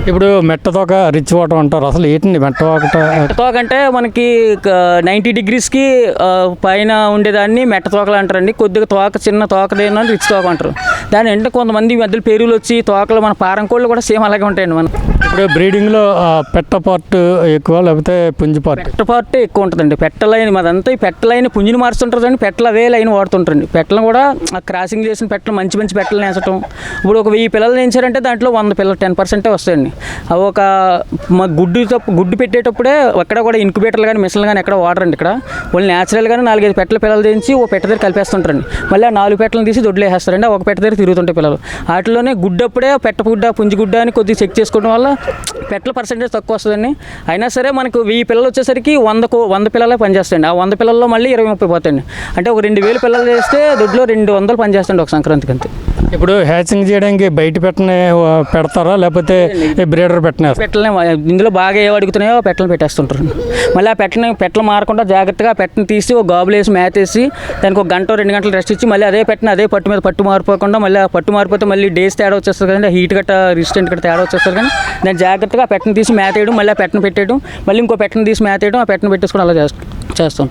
ఇప్పుడు మెట్టతోక rich water అంటారు, అసలు ఏంటండి మెట్టతోక అంటే మనకి 90 డిగ్రీస్కి పైన ఉండేదాన్ని మెట్టతోకలు అంటారండి. కొద్దిగా తోక చిన్న తోకదేనా రిచ్ తోక అంటారు. దాని అంటే కొంతమంది మధ్యలో పెరుగులు వచ్చి తోకలు మన పారం కోళ్ళు కూడా సేమ్ అలాగే ఉంటాయండి. మనం ఇప్పుడు బ్రీడింగ్లో పెట్ట పార్ట్ ఎక్కువ లేకపోతే పుంజు పార్ట్? పెట్ట పార్ట్ ఎక్కువ ఉంటుందండి. పెట్టలైన మాదంతా ఈ పెట్టలైన పుంజుని మారుస్తుంటారండి. పెట్టలు అవే లైన్ వాడుతుంటారండి. పెట్టలను కూడా క్రాసింగ్ చేసిన పెట్టలు మంచి మంచి పెట్టలు నేసటం. ఇప్పుడు ఒక 1000 పిల్లలు నేర్చారంటే దాంట్లో 100 పిల్లలు 10% వస్తాయండి. అవి ఒక గుడ్డు పెట్టేటప్పుడే ఎక్కడ కూడా ఇంక్యుబేటర్లు కానీ మిషన్లు కానీ ఎక్కడ వాడరండి. ఇక్కడ వాళ్ళు న్యాచురల్గానే 4-5 పెట్టల పిల్లలు తెచ్చి ఓ పెట్ట దగ్గర కలిపేస్తుంటారండి. మళ్ళీ ఆ 4 పెట్టలను తీసి దొడ్లు వేసేస్తారండి. ఒక పెట్ట దగ్గర తిరుగుతుంటాయి పిల్లలు. వాటిలోనే గుడ్డప్పుడే పెట్ట గుడ్డ పుంజు గుడ్డ అని కొద్దిగా చెక్ చేసుకోవడం వల్ల పెట్టల పర్సెంటేజ్ తక్కువ వస్తుందండి. అయినా సరే మనకు 1000 పిల్లలు వచ్చేసరికి 100 పిల్లలే పనిచేస్తాయండి. ఆ 100 పిల్లల్లో మళ్ళీ 20-30 పోతాయండి. అంటే ఒక 2000 పిల్లలు చేస్తే దొడ్లో 200 పనిచేస్తాయండి ఒక సంక్రాంతికి అంతే. ఇప్పుడు హ్యాచింగ్ చేయడానికి బయట పెట్టనే పెడతారా లేకపోతే బ్రీడర్ పెట్టలనే ఇందులో బాగా ఏ అడుగుతున్నాయో పెట్టలను పెట్టేస్తుంటారు. మళ్ళీ ఆ పెట్టలు మారకుండా జాగ్రత్తగా పెట్టని తీసి ఒక గాబులు వేసి మేత వేసి దానికి ఒక 1-2 గంటలు రెస్ట్ ఇచ్చి మళ్ళీ అదే పెట్టిన అదే పట్టు మీద పట్టు మారిపోకుండా మళ్ళీ ఆ పట్టు మారిపోతే మళ్ళీ డేస్ తేడా వచ్చేస్తుంది కదండి. హీట్ గట్ట రెసిస్టెంట్ గట్ట తేడా వచ్చేస్తారు. కానీ దాన్ని జాగ్రత్తగా ఆ పెట్టని తీసి మేత వేయడం, మళ్ళీ ఆ పెట్టను పెట్టేయడం, మళ్ళీ ఇంకో పెట్టని తీసి మేత వేయడం, ఆ పెట్టను పెట్టేసుకొని అలా చేస్తాం.